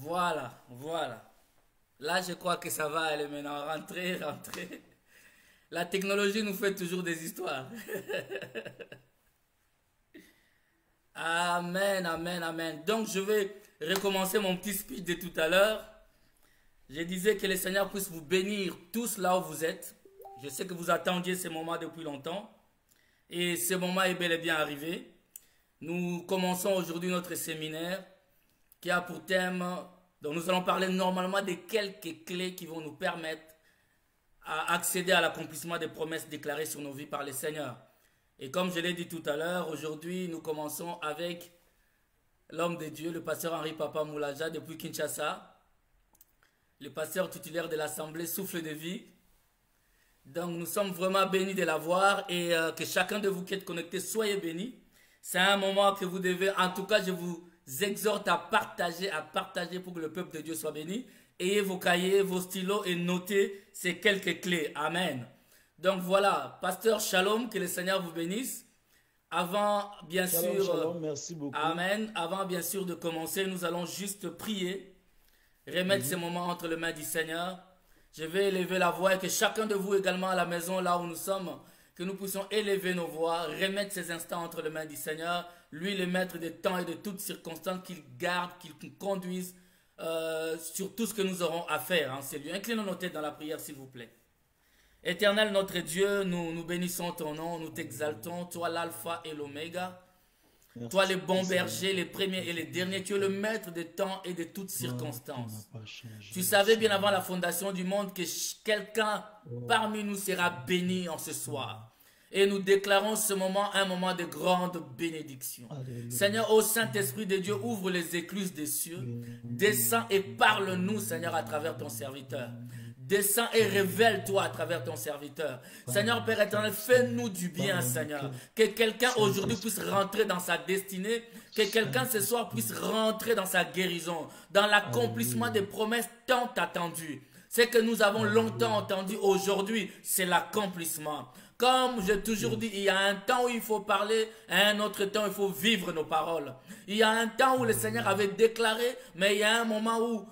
Voilà, voilà. Là, je crois que ça va aller maintenant. Rentrez, rentrez. La technologie nous fait toujours des histoires. Amen, amen, amen. Donc, je vais recommencer mon petit speech de tout à l'heure. Je disais que le Seigneur puisse vous bénir tous là où vous êtes. Je sais que vous attendiez ce moment depuis longtemps. Et ce moment est bel et bien arrivé. Nous commençons aujourd'hui notre séminaire qui a pour thème, donc nous allons parler normalement de quelques clés qui vont nous permettre à accéder à l'accomplissement des promesses déclarées sur nos vies par le Seigneur. Et comme je l'ai dit tout à l'heure, aujourd'hui nous commençons avec l'homme de Dieu, le pasteur Henri Papa Moulaja depuis Kinshasa, le pasteur titulaire de l'Assemblée Souffle de Vie. Donc nous sommes vraiment bénis de l'avoir et que chacun de vous qui êtes connecté, soyez bénis. C'est un moment que vous devez, en tout cas je vous exhorte à partager pour que le peuple de Dieu soit béni. Ayez vos cahiers, vos stylos et notez ces quelques clés. Amen. Donc voilà, pasteur Shalom, que le Seigneur vous bénisse. Avant bien Shalom, sûr, shalom, merci beaucoup. Amen, avant bien sûr de commencer, nous allons juste prier, remettre ces Mhm. moments entre les mains du Seigneur. Je vais élever la voix et que chacun de vous également à la maison, là où nous sommes, que nous puissions élever nos voix, remettre ces instants entre les mains du Seigneur, lui le maître des temps et de toutes circonstances, qu'il garde, qu'il nous conduise sur tout ce que nous aurons à faire. Hein. C'est lui. Inclinons nos têtes dans la prière, s'il vous plaît. Éternel notre Dieu, nous bénissons ton nom, nous t'exaltons, toi l'alpha et l'oméga. Toi le Merci bon Seigneur berger, les pour ta premiers et les derniers, tu es le fidélité. maître des temps et de toutes Toi qui n'as circonstances. pas Tu changé, savais bien avant la Seigneur. fondation du monde que quelqu'un Oh, parmi nous sera béni en ce mm. soir. Et nous déclarons ce moment un moment de grande bénédiction. Alléluia. Seigneur, ô Saint-Esprit de Dieu, ouvre les écluses des cieux, descends et parle-nous, Seigneur, à travers ton serviteur. Descends et révèle-toi à travers ton serviteur. Seigneur Père Parle, éternel, parle Seigneur. fais-nous du bien, Parle Seigneur. nickel. Que quelqu'un aujourd'hui puisse rentrer Saint-Esprit. dans sa destinée. Que quelqu'un ce soir puisse Saint-Esprit. rentrer dans sa guérison. Dans l'accomplissement des Alléluia. promesses tant attendues. Ce que nous avons longtemps Alléluia. entendu aujourd'hui, c'est l'accomplissement. Comme j'ai toujours dit, il y a un temps où il faut parler, et un autre temps où il faut vivre nos paroles. Il y a un temps où le Seigneur avait Alléluia. déclaré, mais il y a un moment où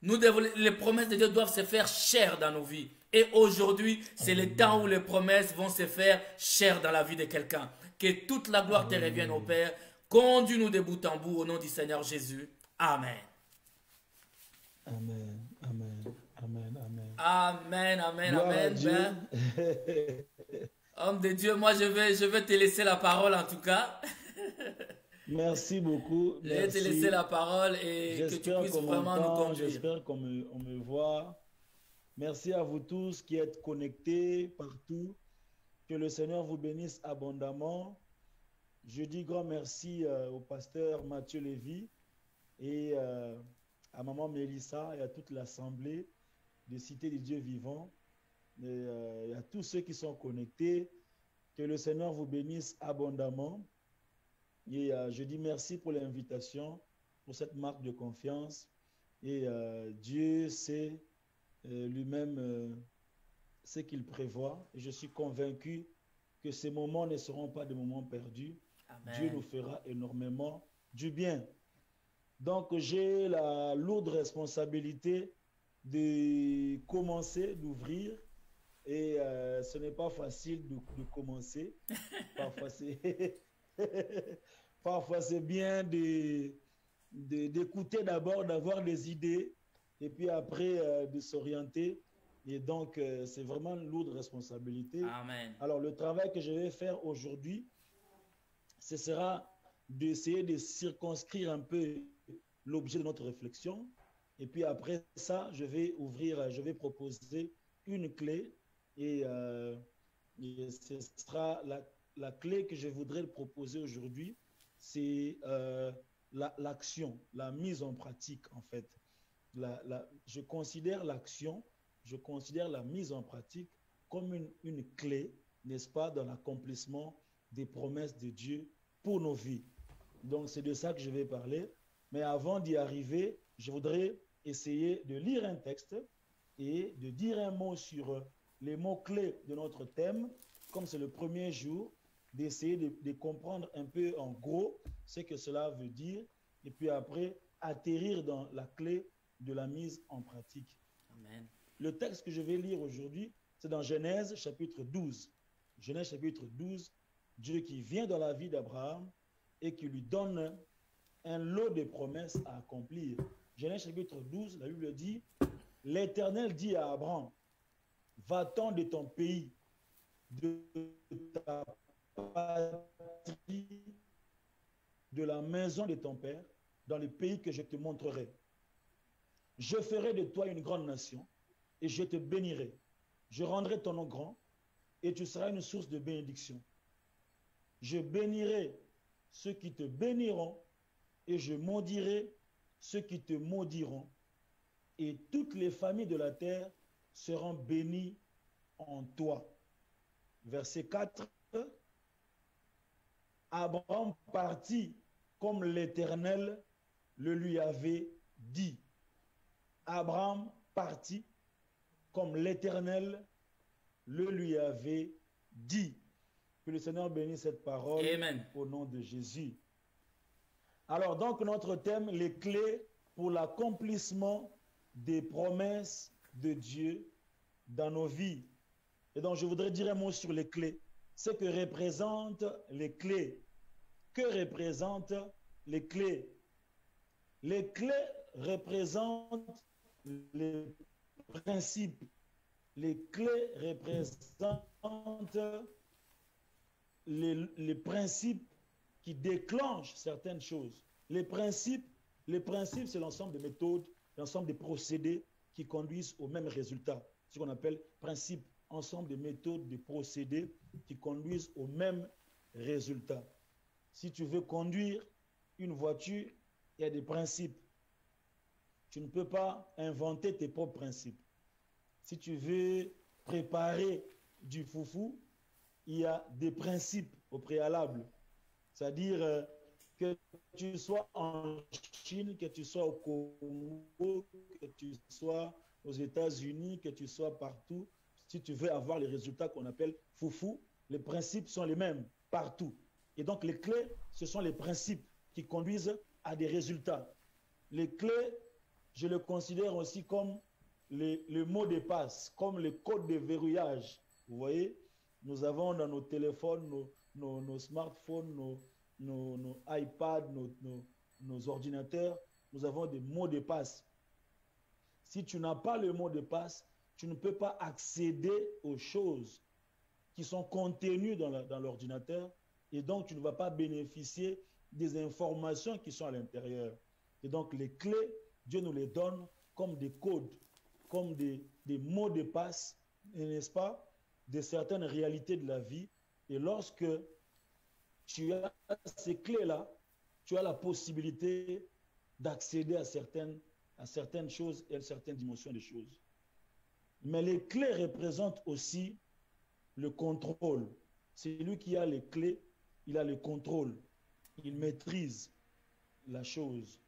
les promesses de Dieu doivent se faire chair dans nos vies. Et aujourd'hui, c'est le temps où Alléluia. les promesses vont se faire chair dans la vie de quelqu'un. Que toute la gloire te revienne au Alléluia. Père. Conduis-nous de bout en bout au nom du Seigneur Jésus. Amen. Amen. Amen. Amen. Amen. Amen, amen, Gloire à amen. Dieu. Ben, homme de Dieu, moi je vais te laisser la parole en tout cas. Merci beaucoup. Je vais te laisser la Merci. parole et que tu J'espère puisses qu'on vraiment nous m'entend. conduire. J'espère on me voit. Merci à vous tous qui êtes connectés partout. Que le Seigneur vous bénisse abondamment. Je dis grand merci au pasteur Mathieu Lévy et à maman Mélissa et à toute l'assemblée de Cité des Dieux Vivants et à tous ceux qui sont connectés. Que le Seigneur vous bénisse abondamment. Et je dis merci pour l'invitation, pour cette marque de confiance. Et Dieu sait lui-même ce qu'il prévoit. Et je suis convaincu que ces moments ne seront pas des moments perdus. Dieu nous Amen. fera énormément du bien. Donc, j'ai la lourde responsabilité de commencer, d'ouvrir. Et ce n'est pas facile de commencer. Parfois, c'est parfois, c'est bien d'écouter d'abord, d'avoir des idées, et puis après de s'orienter. Et donc, c'est vraiment une lourde responsabilité. Amen. Alors, le travail que je vais faire aujourd'hui, ce sera d'essayer de circonscrire un peu l'objet de notre réflexion. Et puis après ça, je vais proposer une clé et ce sera la clé que je voudrais proposer aujourd'hui, c'est l'action, la mise en pratique en fait. Je considère l'action, je considère la mise en pratique comme une clé, n'est-ce pas, dans l'accomplissement des promesses de Dieu pour nos vies. Donc c'est de ça que je vais parler. Mais avant d'y arriver, je voudrais essayer de lire un texte et de dire un mot sur les mots-clés de notre thème, comme c'est le premier jour, d'essayer de comprendre un peu en gros ce que cela veut dire, et puis après atterrir dans la clé de la mise en pratique. Amen. Le texte que je vais lire aujourd'hui, c'est dans Genèse chapitre 12. Genèse chapitre 12, Dieu qui vient dans la vie d'Abraham et qui lui donne un lot de promesses à accomplir. Genèse chapitre 12, la Bible dit, l'Éternel dit à Abraham, va-t'en de ton pays, de ta patrie, de la maison de ton père, dans le pays que je te montrerai. Je ferai de toi une grande nation et je te bénirai. Je rendrai ton nom grand et tu seras une source de bénédiction. Je bénirai ceux qui te béniront et je maudirai ceux qui te maudiront. Et toutes les familles de la terre seront bénies en toi. Verset 4. Abraham partit comme l'Éternel le lui avait dit. Abraham partit comme l'Éternel le lui avait dit. Que le Seigneur bénisse cette parole. Amen. Au nom de Jésus. Alors donc notre thème, les clés pour l'accomplissement des promesses de Dieu dans nos vies. Et donc je voudrais dire un mot sur les clés. Ce que représentent les clés. Que représentent les clés? Les clés représentent les principes. Les clés représentent les principes qui déclenchent certaines choses. Les principes, c'est l'ensemble des méthodes, l'ensemble des procédés qui conduisent au même résultat. Ce qu'on appelle principes, ensemble des méthodes, des procédés qui conduisent au même résultat. Si tu veux conduire une voiture, il y a des principes. Tu ne peux pas inventer tes propres principes. Si tu veux préparer du foufou, il y a des principes au préalable. C'est-à-dire que tu sois en Chine, que tu sois au Congo, que tu sois aux États-Unis, que tu sois partout, si tu veux avoir les résultats qu'on appelle foufou, les principes sont les mêmes partout. Et donc les clés, ce sont les principes qui conduisent à des résultats. Les clés, je le considère aussi comme le mot de passe, comme le code de verrouillage. Vous voyez, nous avons dans nos téléphones, nos smartphones, nos iPads, nos ordinateurs, nous avons des mots de passe. Si tu n'as pas le mot de passe, tu ne peux pas accéder aux choses qui sont contenues dans l'ordinateur et donc tu ne vas pas bénéficier des informations qui sont à l'intérieur. Et donc les clés, Dieu nous les donne comme des codes, comme des mots de passe, n'est-ce pas, de certaines réalités de la vie. Et lorsque tu as ces clés-là, tu as la possibilité d'accéder à certaines choses et à certaines dimensions des choses. Mais les clés représentent aussi le contrôle. Celui qui a les clés, il a le contrôle. Il maîtrise la chose.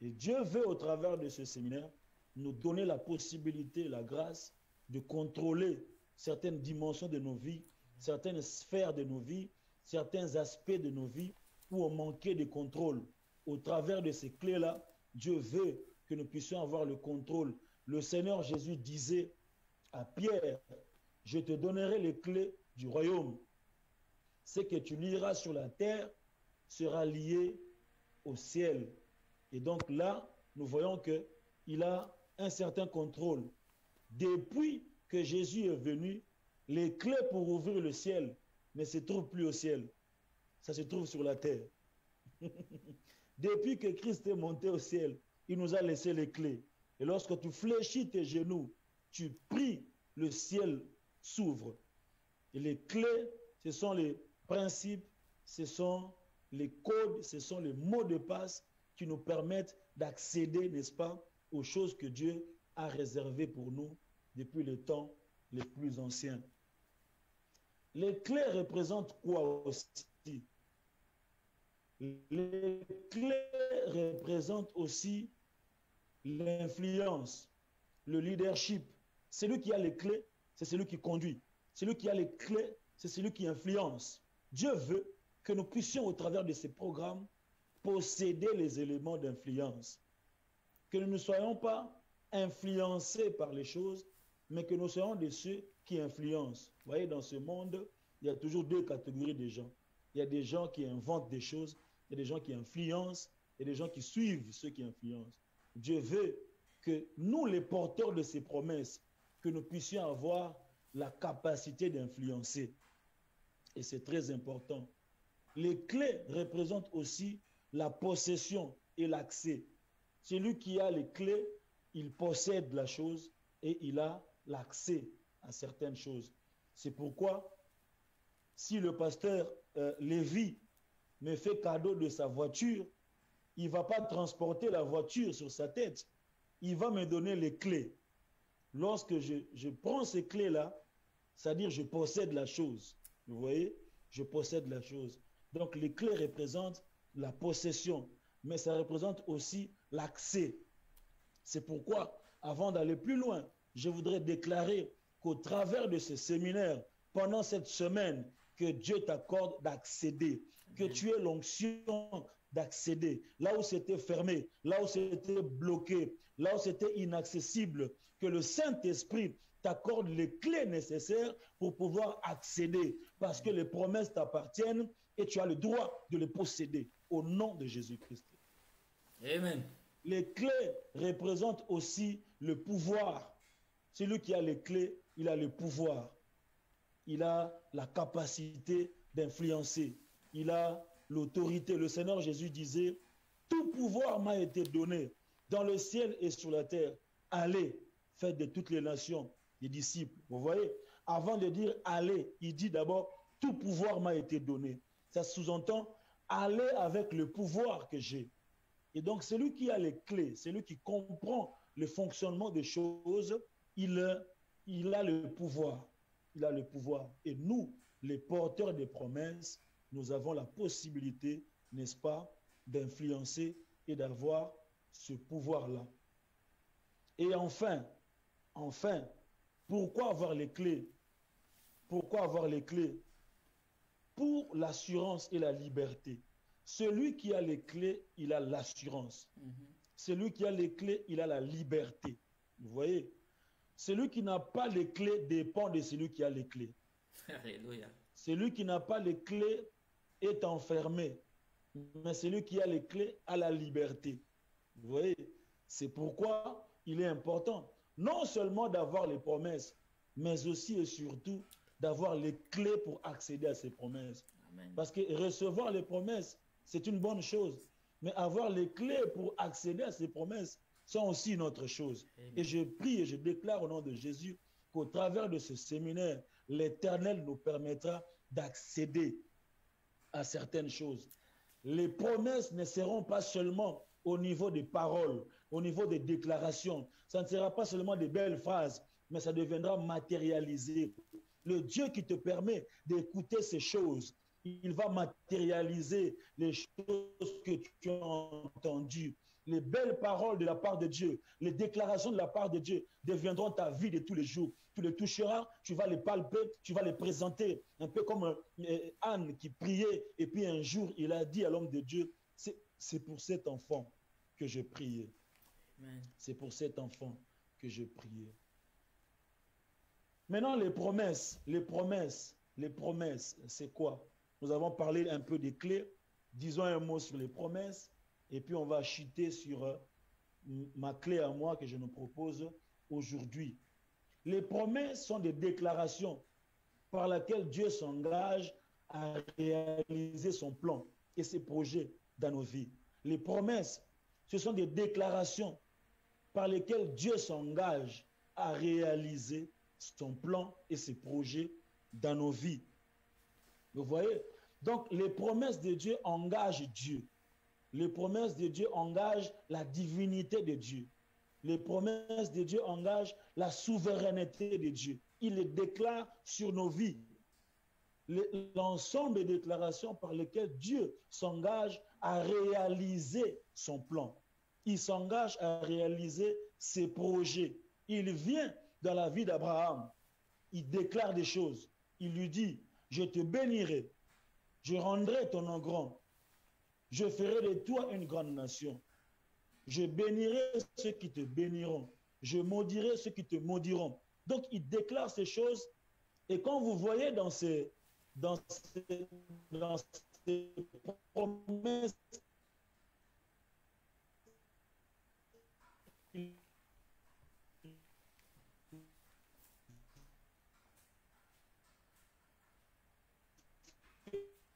Et Dieu veut, au travers de ce séminaire, nous donner la possibilité, la grâce de contrôler certaines dimensions de nos vies, certaines sphères de nos vies, certains aspects de nos vies où on manquait de contrôle. Au travers de ces clés-là, Dieu veut que nous puissions avoir le contrôle. Le Seigneur Jésus disait à Pierre, je te donnerai les clés du royaume. Ce que tu lieras sur la terre sera lié au ciel. Et donc là, nous voyons qu'il a un certain contrôle. Depuis que Jésus est venu, les clés pour ouvrir le ciel ne se trouvent plus au ciel. Ça se trouve sur la terre. Depuis que Christ est monté au ciel, il nous a laissé les clés. Et lorsque tu fléchis tes genoux, tu pries, le ciel s'ouvre. Et les clés, ce sont les principes, ce sont les codes, ce sont les mots de passe qui nous permettent d'accéder, n'est-ce pas, aux choses que Dieu a réservées pour nous depuis les temps les plus anciens. Les clés représentent quoi aussi? Les clés représentent aussi l'influence, le leadership. Celui qui a les clés, c'est celui qui conduit. Celui qui a les clés, c'est celui qui influence. Dieu veut que nous puissions, au travers de ces programmes, posséder les éléments d'influence. que nous ne soyons pas influencés par les choses, mais que nous soyons de ceux qui influencent. Vous voyez, dans ce monde, il y a toujours deux catégories de gens. Il y a des gens qui inventent des choses, il y a des gens qui influencent, et des gens qui suivent ceux qui influencent. Dieu veut que nous, les porteurs de ces promesses, que nous puissions avoir la capacité d'influencer. Et c'est très important. Les clés représentent aussi la possession et l'accès. Celui qui a les clés, il possède la chose et il a l'accès à certaines choses. C'est pourquoi, si le pasteur Lévi me fait cadeau de sa voiture, il ne va pas transporter la voiture sur sa tête. Il va me donner les clés. Lorsque je prends ces clés-là, c'est-à-dire je possède la chose. Vous voyez? Je possède la chose. Donc les clés représentent la possession, mais ça représente aussi l'accès. C'est pourquoi, avant d'aller plus loin, je voudrais déclarer qu'au travers de ce séminaire, pendant cette semaine, que Dieu t'accorde d'accéder, que tu aies l'onction d'accéder, là où c'était fermé, là où c'était bloqué, là où c'était inaccessible, que le Saint-Esprit t'accorde les clés nécessaires pour pouvoir accéder, parce que les promesses t'appartiennent et tu as le droit de les posséder au nom de Jésus-Christ. Amen. Les clés représentent aussi le pouvoir. Celui qui a les clés, il a le pouvoir. Il a la capacité d'influencer. Il a l'autorité. Le Seigneur Jésus disait, tout pouvoir m'a été donné dans le ciel et sur la terre. Allez, faites de toutes les nations des disciples. Vous voyez, avant de dire allez, il dit d'abord, tout pouvoir m'a été donné. Ça sous-entend, allez avec le pouvoir que j'ai. Et donc, celui qui a les clés, celui qui comprend le fonctionnement des choses, il a le pouvoir. Il a le pouvoir. Et nous, les porteurs des promesses, nous avons la possibilité, n'est-ce pas, d'influencer et d'avoir ce pouvoir-là. Et enfin, pourquoi avoir les clés? Pourquoi avoir les clés? Pour l'assurance et la liberté. Celui qui a les clés, il a l'assurance. Celui qui a les clés, il a la liberté. Vous voyez? Celui qui n'a pas les clés dépend de celui qui a les clés. Alléluia. Celui qui n'a pas les clés est enfermé. Mais celui qui a les clés a la liberté. Vous voyez? C'est pourquoi il est important, non seulement d'avoir les promesses, mais aussi et surtout d'avoir les clés pour accéder à ces promesses. Amen. Parce que recevoir les promesses, c'est une bonne chose. Mais avoir les clés pour accéder à ces promesses, c'est aussi une autre chose. Amen. Et je prie et je déclare au nom de Jésus qu'au travers de ce séminaire, l'Éternel nous permettra d'accéder à certaines choses. Les promesses ne seront pas seulement au niveau des paroles, au niveau des déclarations. Ça ne sera pas seulement des belles phrases, mais ça deviendra matérialisé. Le Dieu qui te permet d'écouter ces choses, il va matérialiser les choses que tu as entendues. Les belles paroles de la part de Dieu, les déclarations de la part de Dieu deviendront ta vie de tous les jours. Tu les toucheras, tu vas les palper, tu vas les présenter. Un peu comme Anne qui priait et puis un jour, il a dit à l'homme de Dieu, c'est pour cet enfant que je priais. C'est pour cet enfant que je priais. Maintenant, les promesses, c'est quoi? Nous avons parlé un peu des clés. Disons un mot sur les promesses et puis on va chuter sur ma clé à moi que je nous propose aujourd'hui. Les promesses sont des déclarations par lesquelles Dieu s'engage à réaliser son plan et ses projets dans nos vies. Les promesses, ce sont des déclarations par lesquelles Dieu s'engage à réaliser son plan et ses projets dans nos vies. Vous voyez? Donc, les promesses de Dieu engagent Dieu. Les promesses de Dieu engagent la divinité de Dieu. Les promesses de Dieu engagent la souveraineté de Dieu. Il les déclare sur nos vies. L'ensemble des déclarations par lesquelles Dieu s'engage à réaliser son plan. Il s'engage à réaliser ses projets. Il vient dans la vie d'Abraham. Il déclare des choses. Il lui dit, je te bénirai, je rendrai ton nom grand, je ferai de toi une grande nation, Je bénirai ceux qui te béniront. Je maudirai ceux qui te maudiront. Donc, il déclare ces choses. Et quand vous voyez dans ces promesses,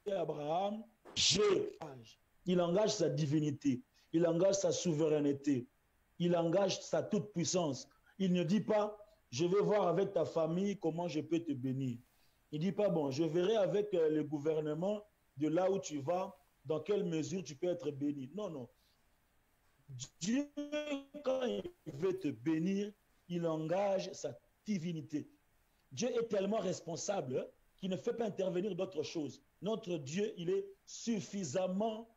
Abraham, il engage sa divinité, il engage sa souveraineté, il engage sa toute-puissance. Il ne dit pas, je vais voir avec ta famille comment je peux te bénir. Il ne dit pas, bon, je verrai avec le gouvernement de là où tu vas, dans quelle mesure tu peux être béni. Non, non. Dieu, quand il veut te bénir, il engage sa divinité. Dieu est tellement responsable qu'il ne fait pas intervenir d'autres choses. Notre Dieu, il est suffisamment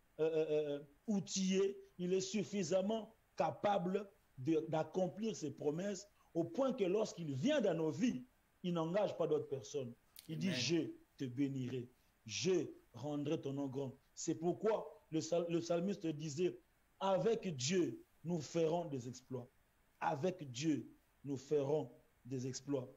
outillé, il est suffisamment capable d'accomplir ses promesses au point que lorsqu'il vient dans nos vies, il n'engage pas d'autres personnes. Il Amen. Dit, je te bénirai, je rendrai ton nom grand. C'est pourquoi le psalmiste disait, avec Dieu, nous ferons des exploits. Avec Dieu, nous ferons des exploits.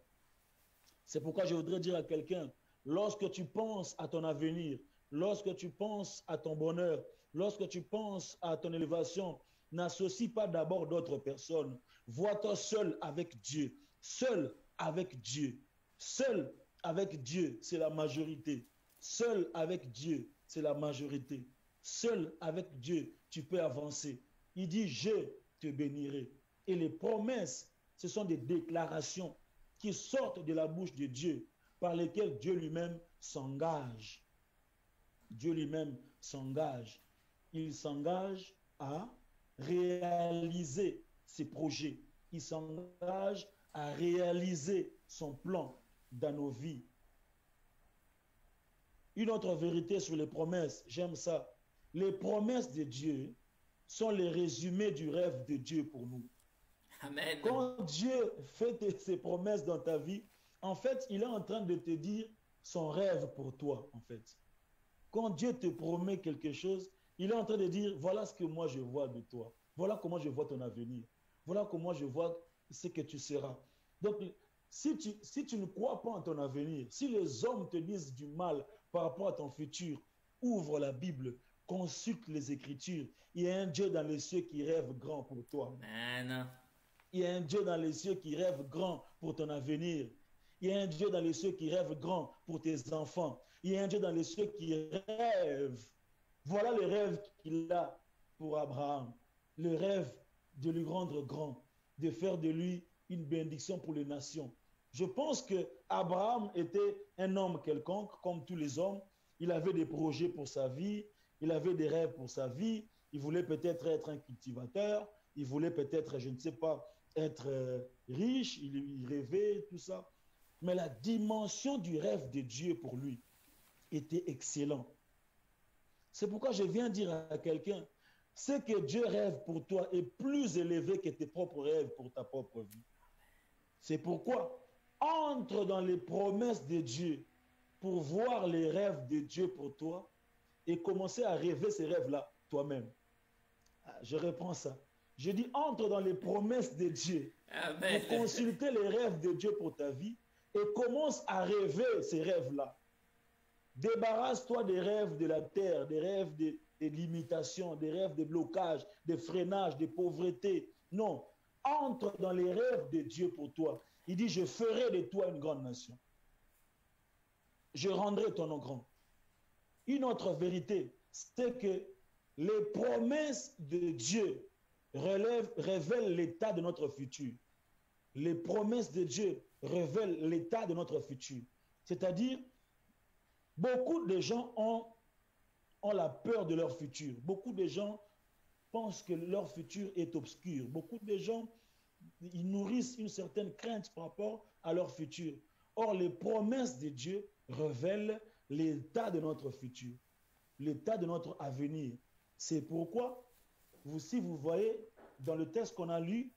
C'est pourquoi je voudrais dire à quelqu'un, lorsque tu penses à ton avenir, lorsque tu penses à ton bonheur, lorsque tu penses à ton élévation, n'associe pas d'abord d'autres personnes. Vois-toi seul avec Dieu. Seul avec Dieu. Seul avec Dieu, c'est la majorité. Seul avec Dieu, c'est la majorité. Seul avec Dieu, tu peux avancer. Il dit, je te bénirai. Et les promesses, ce sont des déclarations qui sortent de la bouche de Dieu, par lesquelles Dieu lui-même s'engage. Dieu lui-même s'engage. Il s'engage à réaliser ses projets. Il s'engage à réaliser son plan dans nos vies. Une autre vérité sur les promesses, j'aime ça. Les promesses de Dieu sont les résumés du rêve de Dieu pour nous. Amen. Quand Dieu fait ses promesses dans ta vie, en fait, il est en train de te dire son rêve pour toi, en fait. Quand Dieu te promet quelque chose, il est en train de dire, voilà ce que moi je vois de toi. Voilà comment je vois ton avenir. Voilà comment je vois ce que tu seras. Donc, si tu ne crois pas en ton avenir, si les hommes te disent du mal par rapport à ton futur, ouvre la Bible, consulte les Écritures. Il y a un Dieu dans les cieux qui rêve grand pour toi. Amen. Il y a un Dieu dans les cieux qui rêve grand pour ton avenir. Il y a un Dieu dans les cieux qui rêve grand pour tes enfants. Il y a un Dieu dans les cieux qui rêve. Voilà le rêve qu'il a pour Abraham. Le rêve de lui rendre grand, de faire de lui une bénédiction pour les nations. Je pense que Abraham était un homme quelconque, comme tous les hommes. Il avait des projets pour sa vie, il avait des rêves pour sa vie. Il voulait peut-être être un cultivateur, il voulait peut-être, je ne sais pas, être riche, il rêvait, tout ça. Mais la dimension du rêve de Dieu pour lui était excellent. C'est pourquoi je viens dire à quelqu'un, ce que Dieu rêve pour toi est plus élevé que tes propres rêves pour ta propre vie. C'est pourquoi entre dans les promesses de Dieu pour voir les rêves de Dieu pour toi et commencer à rêver ces rêves-là toi-même. Je reprends ça. Je dis entre dans les promesses de Dieu Amen. pour consulter les rêves de Dieu pour ta vie et commence à rêver ces rêves-là. Débarrasse-toi des rêves de la terre, des rêves des limitations, des rêves de blocage, des freinages, des pauvretés. Non, entre dans les rêves de Dieu pour toi. Il dit, je ferai de toi une grande nation. Je rendrai ton nom grand. Une autre vérité, c'est que les promesses de Dieu révèlent l'état de notre futur. Les promesses de Dieu révèlent l'état de notre futur. C'est-à-dire, beaucoup de gens ont la peur de leur futur. Beaucoup de gens pensent que leur futur est obscur. Beaucoup de gens, ils nourrissent une certaine crainte par rapport à leur futur. Or, les promesses de Dieu révèlent l'état de notre futur, l'état de notre avenir. C'est pourquoi, si vous voyez dans le texte qu'on a lu,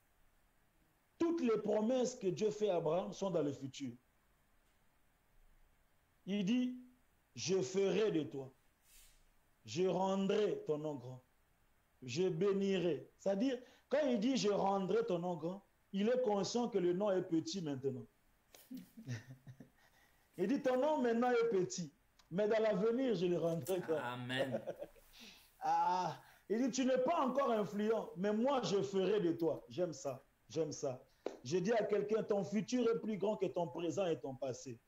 toutes les promesses que Dieu fait à Abraham sont dans le futur. Il dit, je ferai de toi, je rendrai ton nom grand. je bénirai. C'est-à-dire, quand il dit je rendrai ton nom grand, il est conscient que le nom est petit maintenant. Il dit ton nom maintenant est petit, mais dans l'avenir, je le rendrai grand. Amen. Ah, il dit tu n'es pas encore influent, mais moi je ferai de toi. J'aime ça, j'aime ça. Je dis à quelqu'un, ton futur est plus grand que ton présent et ton passé.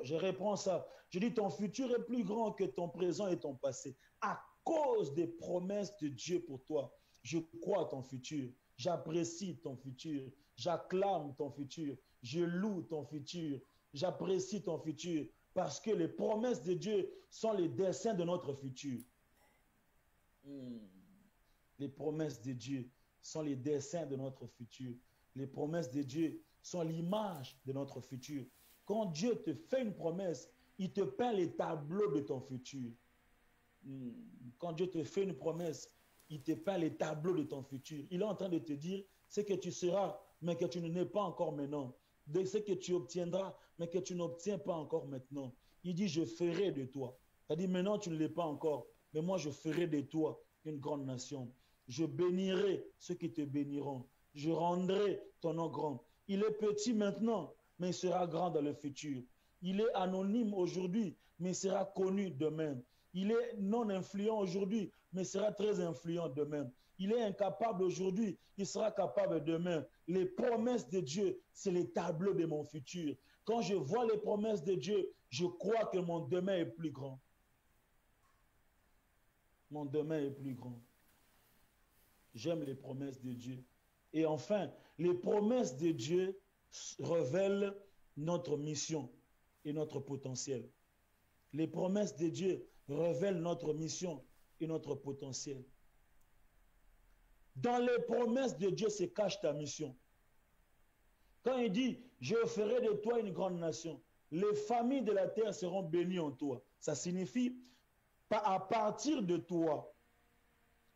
Je réponds ça. Je dis, ton futur est plus grand que ton présent et ton passé. À cause des promesses de Dieu pour toi, je crois à ton futur. J'apprécie ton futur. J'acclame ton futur. Je loue ton futur. J'apprécie ton futur. Parce que les promesses de Dieu sont les desseins de notre futur. Les promesses de Dieu sont les desseins de notre futur. Les promesses de Dieu sont l'image de notre futur. Quand Dieu te fait une promesse, il te peint les tableaux de ton futur. Quand Dieu te fait une promesse, il te peint les tableaux de ton futur. Il est en train de te dire ce que tu seras, mais que tu n'es pas encore maintenant. De ce que tu obtiendras, mais que tu n'obtiens pas encore maintenant. Il dit, je ferai de toi. C'est-à-dire, maintenant, tu ne l'es pas encore, mais moi, je ferai de toi une grande nation. Je bénirai ceux qui te béniront. Je rendrai ton nom grand. Il est petit maintenant, mais il sera grand dans le futur. Il est anonyme aujourd'hui, mais il sera connu demain. Il est non influent aujourd'hui, mais il sera très influent demain. Il est incapable aujourd'hui, il sera capable demain. Les promesses de Dieu, c'est les tableaux de mon futur. Quand je vois les promesses de Dieu, je crois que mon demain est plus grand. Mon demain est plus grand. J'aime les promesses de Dieu. Et enfin, les promesses de Dieu révèlent notre mission et notre potentiel. Les promesses de Dieu révèlent notre mission et notre potentiel. Dans les promesses de Dieu se cache ta mission. Quand il dit, je ferai de toi une grande nation, les familles de la terre seront bénies en toi. Ça signifie, à partir de toi,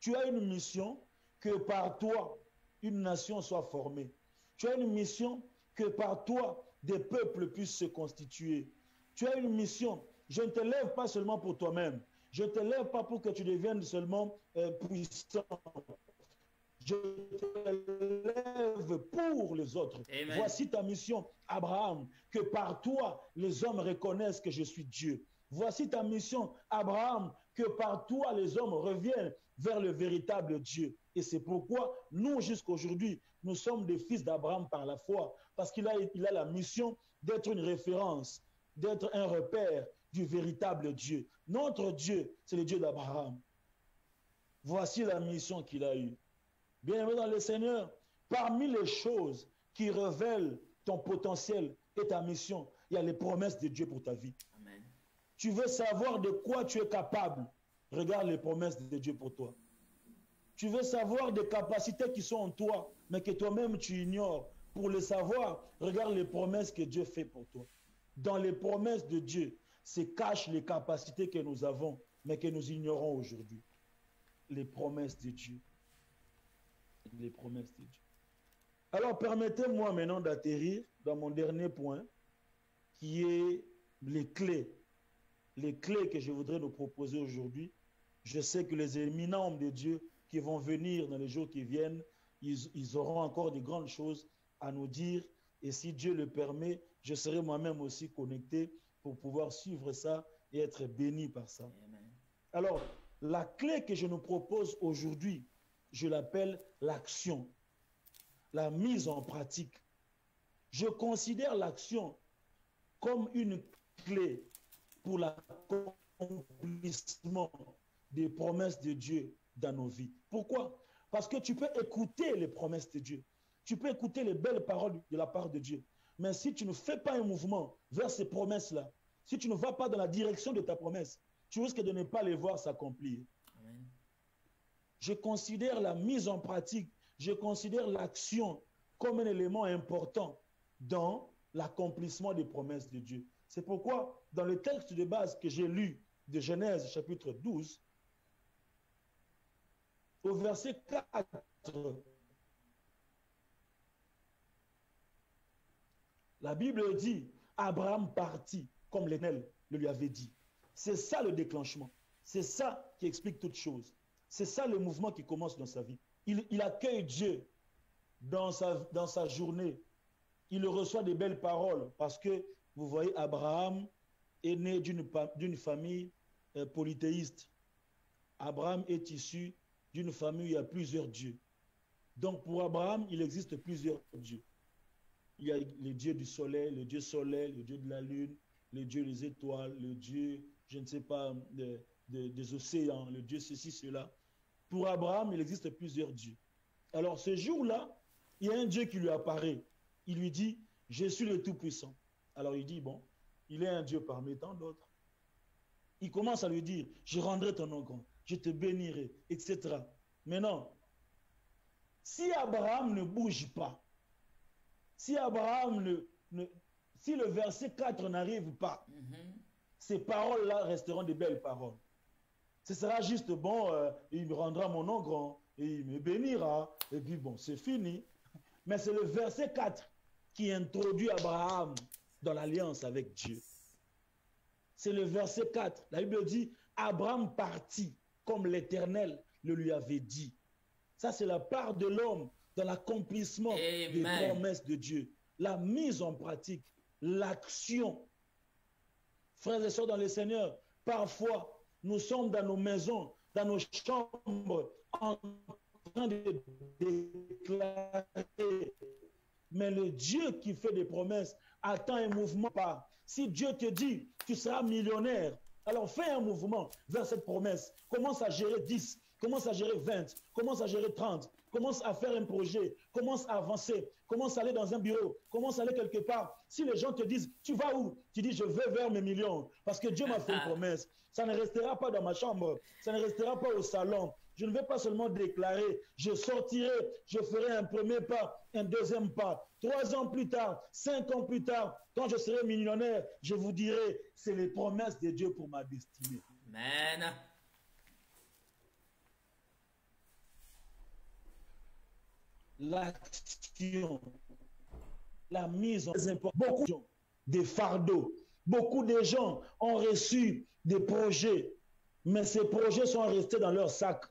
tu as une mission que par toi, une nation soit formée. Tu as une mission que par toi, des peuples puissent se constituer. Tu as une mission. Je ne te lève pas seulement pour toi-même. Je ne te lève pas pour que tu deviennes seulement puissant. Je te lève pour les autres. Amen. Voici ta mission, Abraham, que par toi, les hommes reconnaissent que je suis Dieu. Voici ta mission, Abraham, que par toi, les hommes reviennent vers le véritable Dieu. Et c'est pourquoi nous, jusqu'aujourd'hui, nous sommes des fils d'Abraham par la foi, parce qu'il a la mission d'être une référence, d'être un repère du véritable Dieu. Notre Dieu, c'est le Dieu d'Abraham. Voici la mission qu'il a eue. Bien-aimé dans le Seigneur, parmi les choses qui révèlent ton potentiel et ta mission, il y a les promesses de Dieu pour ta vie. Amen. Tu veux savoir de quoi tu es capable, regarde les promesses de Dieu pour toi. Tu veux savoir des capacités qui sont en toi, mais que toi-même tu ignores. Pour le savoir, regarde les promesses que Dieu fait pour toi. Dans les promesses de Dieu, se cachent les capacités que nous avons, mais que nous ignorons aujourd'hui. Les promesses de Dieu. Les promesses de Dieu. Alors, permettez-moi maintenant d'atterrir dans mon dernier point, qui est les clés. Les clés que je voudrais nous proposer aujourd'hui. Je sais que les éminents hommes de Dieu qui vont venir dans les jours qui viennent, ils auront encore de grandes choses à nous dire. Et si Dieu le permet, je serai moi-même aussi connecté pour pouvoir suivre ça et être béni par ça. Amen. Alors, la clé que je nous propose aujourd'hui, je l'appelle l'action, la mise en pratique. Je considère l'action comme une clé pour l'accomplissement des promesses de Dieu dans nos vies. Pourquoi? Parce que tu peux écouter les promesses de Dieu. Tu peux écouter les belles paroles de la part de Dieu. Mais si tu ne fais pas un mouvement vers ces promesses-là, si tu ne vas pas dans la direction de ta promesse, tu risques de ne pas les voir s'accomplir. Amen. Je considère la mise en pratique, je considère l'action comme un élément important dans l'accomplissement des promesses de Dieu. C'est pourquoi, dans le texte de base que j'ai lu de Genèse chapitre 12, au verset 4, la Bible dit, Abraham partit, comme l'Éternel le lui avait dit. C'est ça le déclenchement. C'est ça qui explique toute chose. C'est ça le mouvement qui commence dans sa vie. Il accueille Dieu dans sa journée. Il reçoit des belles paroles parce que, vous voyez, Abraham est né d'une famille polythéiste. Abraham est issu d'une famille où il y a plusieurs dieux. Donc pour Abraham, il existe plusieurs dieux. Il y a le dieu du soleil, le dieu de la lune, le dieu des étoiles, le dieu, je ne sais pas, des océans, le dieu ceci, cela. Pour Abraham, il existe plusieurs dieux. Alors ce jour-là, il y a un Dieu qui lui apparaît. Il lui dit, je suis le Tout-Puissant. Alors il dit, bon, il est un Dieu parmi tant d'autres. Il commence à lui dire, je rendrai ton nom grand, je te bénirai, etc. Mais non, si Abraham ne bouge pas, si le verset 4 n'arrive pas, ces paroles-là resteront des belles paroles. Ce sera juste, bon, il me rendra mon nom grand, et il me bénira, et puis bon, c'est fini. Mais c'est le verset 4 qui introduit Abraham dans l'alliance avec Dieu. C'est le verset 4. La Bible dit, Abraham partit comme l'Éternel le lui avait dit. Ça, c'est la part de l'homme dans l'accomplissement des promesses de Dieu. La mise en pratique, l'action. Frères et sœurs dans le Seigneur, parfois, nous sommes dans nos maisons, dans nos chambres, en train de déclarer. Mais le Dieu qui fait des promesses attend un mouvement. Si Dieu te dit, tu seras millionnaire, alors fais un mouvement vers cette promesse. Commence à gérer 10, commence à gérer 20, commence à gérer 30, commence à faire un projet, commence à avancer, commence à aller dans un bureau, commence à aller quelque part. Si les gens te disent, tu vas où? Tu dis, je vais vers mes millions, parce que Dieu m'a fait une promesse. Ça ne restera pas dans ma chambre, ça ne restera pas au salon. Je ne vais pas seulement déclarer, je sortirai, je ferai un premier pas, un deuxième pas. 3 ans plus tard, 5 ans plus tard, quand je serai millionnaire, je vous dirai, c'est les promesses de Dieu pour ma destinée. Amen. L'action, la mise en œuvre, beaucoup de fardeaux. Beaucoup de gens ont reçu des projets, mais ces projets sont restés dans leur sac,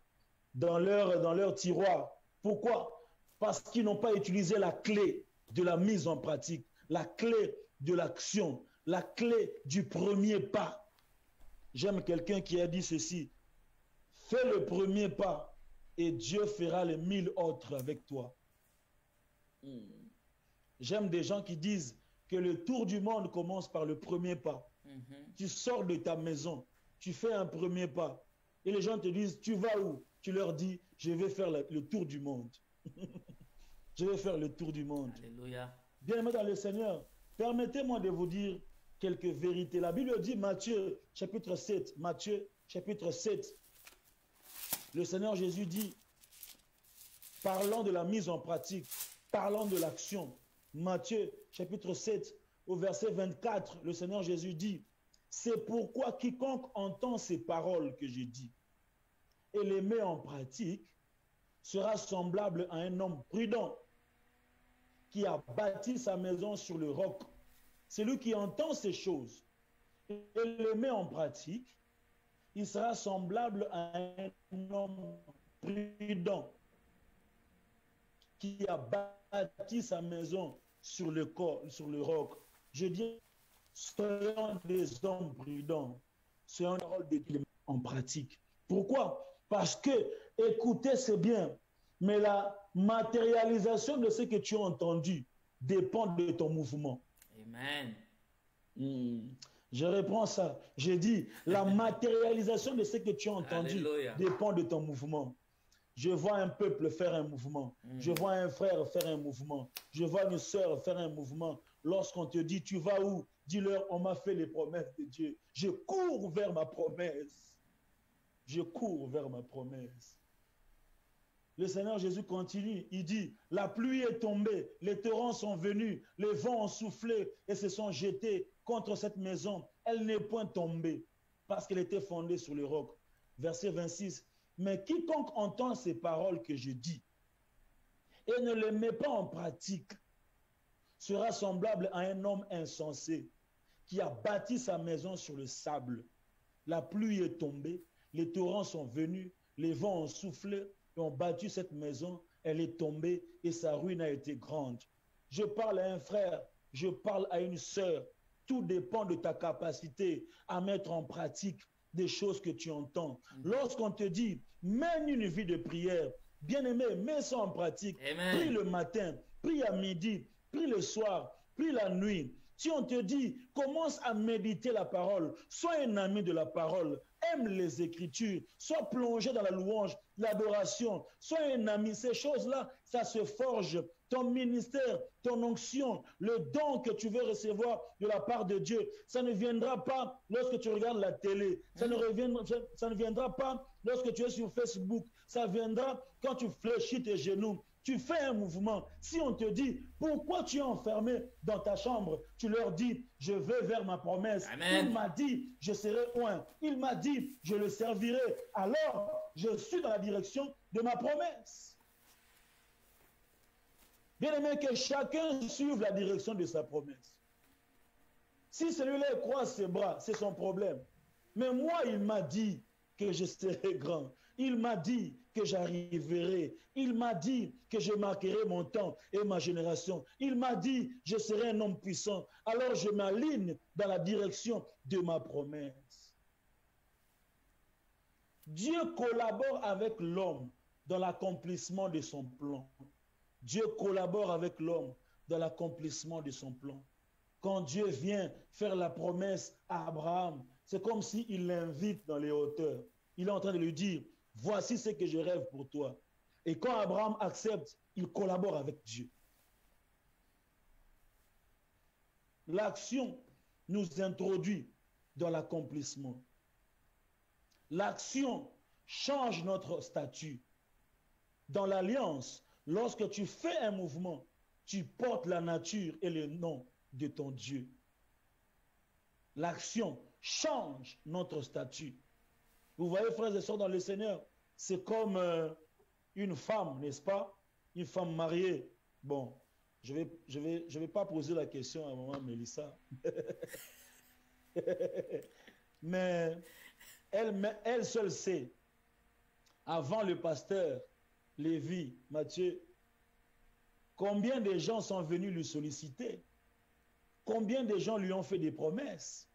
dans leur tiroir. Pourquoi? Parce qu'ils n'ont pas utilisé la clé de la mise en pratique, la clé de l'action, la clé du premier pas. J'aime quelqu'un qui a dit ceci, fais le premier pas et Dieu fera les 1000 autres avec toi. J'aime des gens qui disent que le tour du monde commence par le premier pas. Tu sors de ta maison, tu fais un premier pas et les gens te disent, tu vas où? Tu leur dis, je vais faire le tour du monde. Je vais faire le tour du monde. Alléluia. Bien-aimés dans le Seigneur, permettez-moi de vous dire quelques vérités. La Bible dit, Matthieu chapitre 7, Matthieu chapitre 7, le Seigneur Jésus dit, parlant de la mise en pratique, parlant de l'action, Matthieu chapitre 7, au verset 24, le Seigneur Jésus dit, c'est pourquoi quiconque entend ces paroles que j'ai dit et les met en pratique sera semblable à un homme prudent qui a bâti sa maison sur le roc. Celui qui entend ces choses et les met en pratique, il sera semblable à un homme prudent qui a bâti sa maison sur le roc. Je dis, soyons des hommes prudents, soyons des rôles en pratique. Pourquoi? Parce que écouter, c'est bien, mais la matérialisation de ce que tu as entendu dépend de ton mouvement. Amen. Je reprends ça. J'ai dit, la matérialisation de ce que tu as entendu Alléluia. dépend de ton mouvement. Je vois un peuple faire un mouvement. Je vois un frère faire un mouvement. Je vois une sœur faire un mouvement. Lorsqu'on te dit, tu vas où? Dis-leur, on m'a fait les promesses de Dieu. Je cours vers ma promesse. Je cours vers ma promesse. Le Seigneur Jésus continue. Il dit, la pluie est tombée, les torrents sont venus, les vents ont soufflé et se sont jetés contre cette maison. Elle n'est point tombée parce qu'elle était fondée sur le roc. Verset 26. Mais quiconque entend ces paroles que je dis et ne les met pas en pratique sera semblable à un homme insensé qui a bâti sa maison sur le sable. La pluie est tombée, les torrents sont venus, Les vents ont soufflé et ont battu cette maison. Elle est tombée et sa ruine a été grande. Je parle à un frère, je parle à une sœur. Tout dépend de ta capacité à mettre en pratique des choses que tu entends. Lorsqu'on te dit, mène une vie de prière, bien-aimé, mets ça en pratique. Amen. Prie le matin, prie à midi, prie le soir, prie la nuit. Si on te dit, commence à méditer la parole, sois un ami de la parole, aime les Écritures, sois plongé dans la louange, l'adoration, sois un ami. Ces choses-là, ça se forge. Ton ministère, ton onction, le don que tu veux recevoir de la part de Dieu, ça ne viendra pas lorsque tu regardes la télé, ça ne viendra pas lorsque tu es sur Facebook, ça viendra quand tu fléchis tes genoux. Tu fais un mouvement. Si on te dit, pourquoi tu es enfermé dans ta chambre, tu leur dis, je vais vers ma promesse. Amen. Il m'a dit, je serai loin. Il m'a dit, je le servirai. Alors, je suis dans la direction de ma promesse. Bien aimé, que chacun suive la direction de sa promesse. Si celui-là croise ses bras, c'est son problème. Mais moi, il m'a dit que je serai grand. Il m'a dit que j'arriverai. Il m'a dit que je marquerai mon temps et ma génération. Il m'a dit je serai un homme puissant. Alors je m'aligne dans la direction de ma promesse. Dieu collabore avec l'homme dans l'accomplissement de son plan. Dieu collabore avec l'homme dans l'accomplissement de son plan. Quand Dieu vient faire la promesse à Abraham, c'est comme s'il l'invite dans les hauteurs. Il est en train de lui dire, voici ce que je rêve pour toi. Et quand Abraham accepte, il collabore avec Dieu. L'action nous introduit dans l'accomplissement. L'action change notre statut. Dans l'alliance, lorsque tu fais un mouvement, tu portes la nature et le nom de ton Dieu. L'action change notre statut. Vous voyez, frères et sœurs, dans le Seigneur, c'est comme une femme, n'est-ce pas? Une femme mariée. Bon, je vais pas poser la question à maman Mélissa. Mais elle seule sait, avant le pasteur Lévi, Matthieu, combien de gens sont venus lui solliciter? Combien de gens lui ont fait des promesses?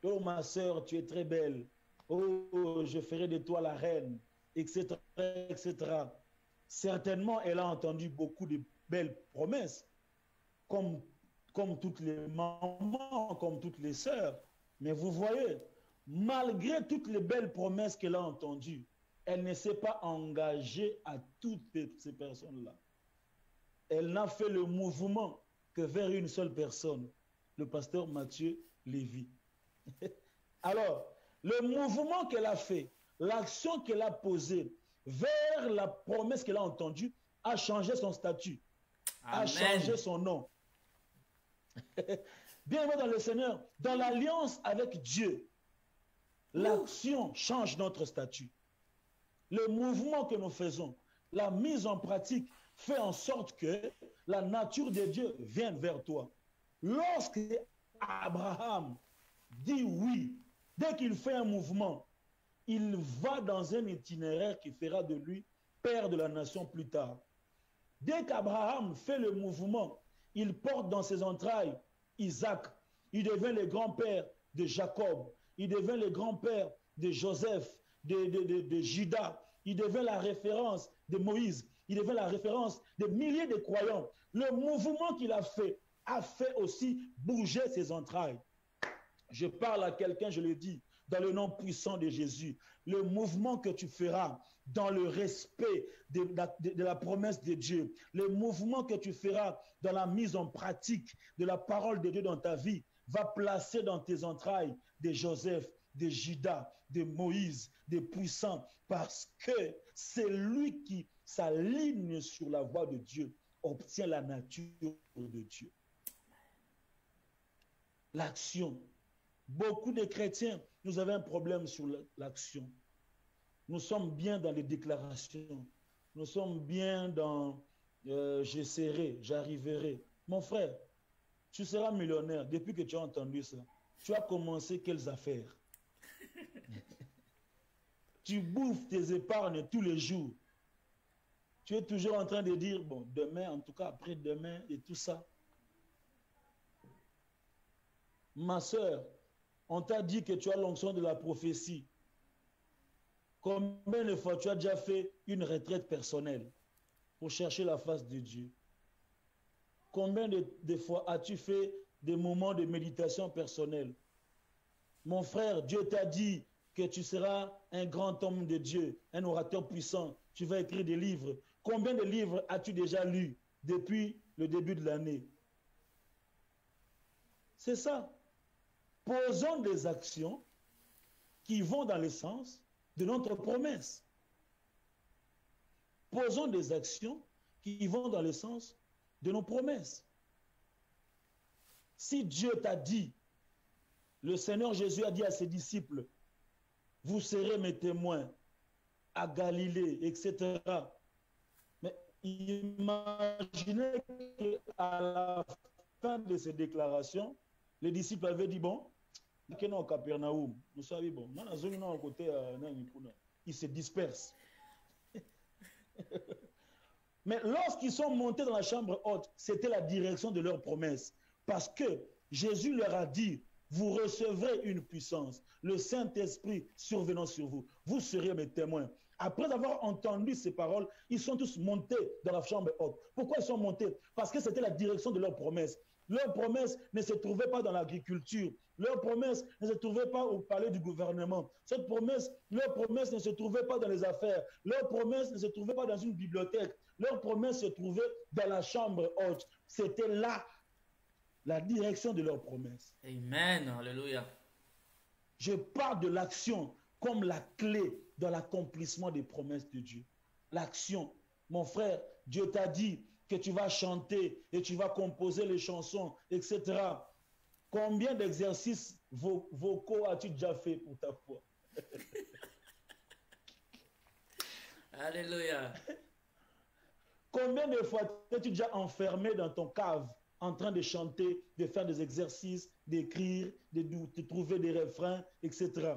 Oh, ma sœur, tu es très belle. Oh, je ferai de toi la reine, etc., etc. Certainement, elle a entendu beaucoup de belles promesses, comme toutes les mamans, comme toutes les sœurs. Mais vous voyez, malgré toutes les belles promesses qu'elle a entendues, elle ne s'est pas engagée à toutes ces personnes-là. Elle n'a fait le mouvement que vers une seule personne, le pasteur Matthieu Lévi. Alors, le mouvement qu'elle a fait, l'action qu'elle a posée vers la promesse qu'elle a entendue, a changé son statut, Amen. a changé son nom. Bienvenue dans le Seigneur, dans l'alliance avec Dieu, l'action change notre statut. Le mouvement que nous faisons, la mise en pratique, fait en sorte que la nature de Dieu vienne vers toi. Lorsque Abraham dit oui, dès qu'il fait un mouvement, il va dans un itinéraire qui fera de lui père de la nation plus tard. Dès qu'Abraham fait le mouvement, il porte dans ses entrailles Isaac. Il devient le grand-père de Jacob. Il devient le grand-père de Joseph, de Judas. Il devient la référence de Moïse. Il devient la référence de milliers de croyants. Le mouvement qu'il a fait aussi bouger ses entrailles. Je parle à quelqu'un, je le dis, dans le nom puissant de Jésus. Le mouvement que tu feras dans le respect de la promesse de Dieu, le mouvement que tu feras dans la mise en pratique de la parole de Dieu dans ta vie, va placer dans tes entrailles de Joseph, de Judas, de Moïse, des puissants, parce que c'est lui qui s'aligne sur la voie de Dieu, obtient la nature de Dieu. L'action. Beaucoup de chrétiens, nous avons un problème sur l'action. Nous sommes bien dans les déclarations. Nous sommes bien dans j'essaierai, j'arriverai. Mon frère, tu seras millionnaire depuis que tu as entendu ça. Tu as commencé quelles affaires? tu bouffes tes épargnes tous les jours. Tu es toujours en train de dire, bon, demain, en tout cas après-demain et tout ça. Ma soeur, on t'a dit que tu as l'onction de la prophétie. Combien de fois tu as déjà fait une retraite personnelle pour chercher la face de Dieu? Combien de fois as-tu fait des moments de méditation personnelle? Mon frère, Dieu t'a dit que tu seras un grand homme de Dieu, un orateur puissant. Tu vas écrire des livres. Combien de livres as-tu déjà lus depuis le début de l'année? C'est ça. Posons des actions qui vont dans le sens de notre promesse. Posons des actions qui vont dans le sens de nos promesses. Si Dieu t'a dit, le Seigneur Jésus a dit à ses disciples, vous serez mes témoins à Galilée, etc. Mais imaginez qu'à la fin de ces déclarations, les disciples avaient dit, bon, au Capernaum, nous savons, bon, ils se dispersent. Mais lorsqu'ils sont montés dans la chambre haute, c'était la direction de leur promesse. Parce que Jésus leur a dit, vous recevrez une puissance, le Saint-Esprit survenant sur vous. Vous serez mes témoins. Après avoir entendu ces paroles, ils sont tous montés dans la chambre haute. Pourquoi ils sont montés? Parce que c'était la direction de leur promesse. Leur promesse ne se trouvait pas dans l'agriculture. Leur promesse ne se trouvait pas au palais du gouvernement. Leur promesse ne se trouvait pas dans les affaires. Leur promesse ne se trouvait pas dans une bibliothèque. Leur promesse se trouvait dans la chambre haute. C'était là la direction de leur promesse. Amen. Alléluia. Je parle de l'action comme la clé dans l'accomplissement des promesses de Dieu. L'action. Mon frère, Dieu t'a dit que tu vas chanter et tu vas composer les chansons, etc. Combien d'exercices vocaux as-tu déjà fait pour ta foi? Alléluia. Combien de fois es-tu déjà enfermé dans ton cave en train de chanter, de faire des exercices, d'écrire, de trouver des refrains, etc.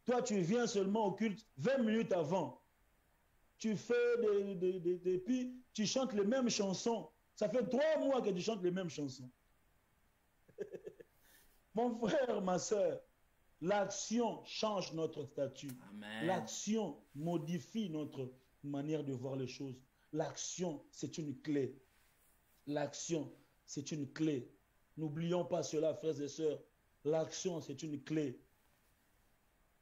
Toi, tu viens seulement au culte 20 minutes avant. Tu fais puis tu chantes les mêmes chansons. Ça fait 3 mois que tu chantes les mêmes chansons. Mon frère, ma soeur, l'action change notre statut. L'action modifie notre manière de voir les choses. L'action, c'est une clé. L'action, c'est une clé. N'oublions pas cela, frères et sœurs. L'action, c'est une clé.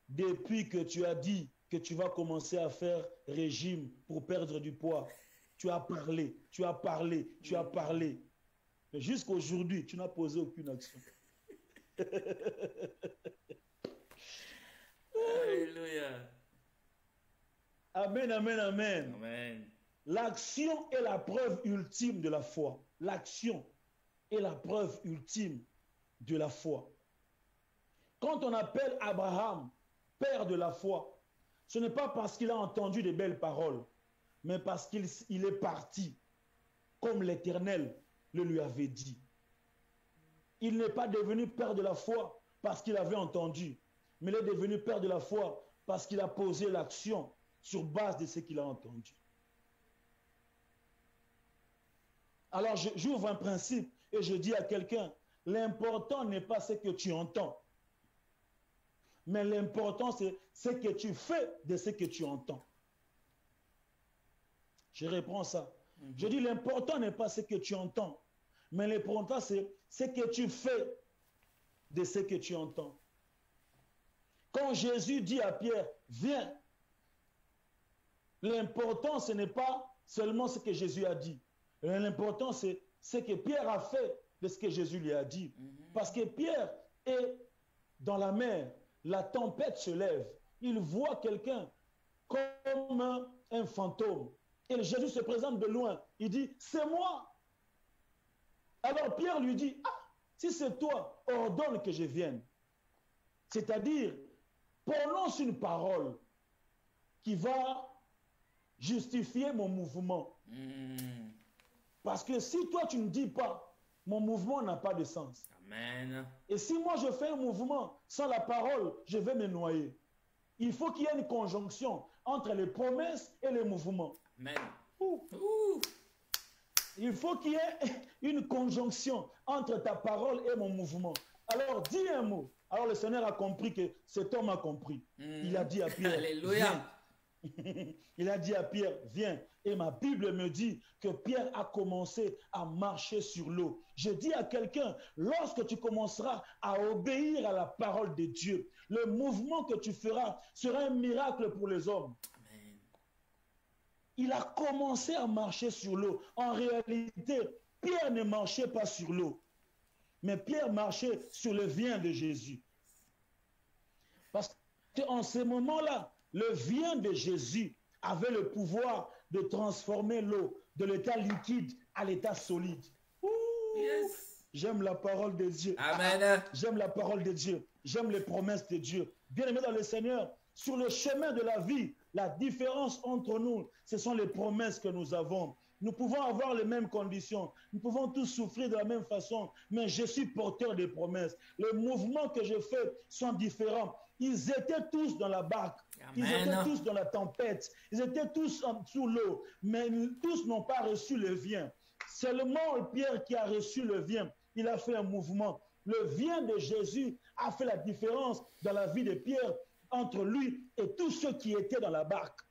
Depuis que tu as dit que tu vas commencer à faire régime pour perdre du poids, tu as parlé, tu as parlé, tu as parlé. Mais jusqu'à aujourd'hui, tu n'as posé aucune action. Alléluia. Amen, amen, amen. Amen. L'action est la preuve ultime de la foi. L'action est la preuve ultime de la foi. Quand on appelle Abraham père de la foi, ce n'est pas parce qu'il a entendu de belles paroles, mais parce qu'il est parti, comme l'Éternel le lui avait dit. Il n'est pas devenu père de la foi parce qu'il avait entendu, mais il est devenu père de la foi parce qu'il a posé l'action sur base de ce qu'il a entendu. Alors j'ouvre un principe et je dis à quelqu'un, l'important n'est pas ce que tu entends, mais l'important c'est ce que tu fais de ce que tu entends. Je reprends ça. Je dis l'important n'est pas ce que tu entends, mais l'important c'est ce que tu fais de ce que tu entends. Quand Jésus dit à Pierre, viens, l'important ce n'est pas seulement ce que Jésus a dit. L'important c'est ce que Pierre a fait de ce que Jésus lui a dit. Parce que Pierre est dans la mer, la tempête se lève, il voit quelqu'un comme un fantôme. Et Jésus se présente de loin, il dit, c'est moi. Alors Pierre lui dit, ah, si c'est toi, ordonne que je vienne. C'est-à-dire, prononce une parole qui va justifier mon mouvement. Parce que si toi tu ne dis pas, mon mouvement n'a pas de sens. Amen. Et si moi je fais un mouvement sans la parole, je vais me noyer. Il faut qu'il y ait une conjonction entre les promesses et les mouvements. Amen. Il faut qu'il y ait une conjonction entre ta parole et mon mouvement. Alors, dis un mot. Alors, le Seigneur a compris que cet homme a compris. Il a dit à Pierre, Alléluia. viens. Il a dit à Pierre, viens. Et ma Bible me dit que Pierre a commencé à marcher sur l'eau. Je dis à quelqu'un, lorsque tu commenceras à obéir à la parole de Dieu, le mouvement que tu feras sera un miracle pour les hommes. Amen. Il a commencé à marcher sur l'eau. En réalité, Pierre ne marchait pas sur l'eau, mais Pierre marchait sur le vin de Jésus. Parce qu'en ce moment-là, le vin de Jésus avait le pouvoir de transformer l'eau de l'état liquide à l'état solide. Yes. J'aime la parole de Dieu. Amen. J'aime la parole de Dieu. J'aime les promesses de Dieu. Bien-aimés dans le Seigneur, sur le chemin de la vie, la différence entre nous, ce sont les promesses que nous avons. Nous pouvons avoir les mêmes conditions. Nous pouvons tous souffrir de la même façon. Mais je suis porteur des promesses. Les mouvements que je fais sont différents. Ils étaient tous dans la barque. Ils étaient tous dans la tempête. Ils étaient tous sous l'eau. Mais tous n'ont pas reçu le vin. Seulement Pierre qui a reçu le vin, il a fait un mouvement. Le vin de Jésus a fait la différence dans la vie de Pierre entre lui et tous ceux qui étaient dans la barque.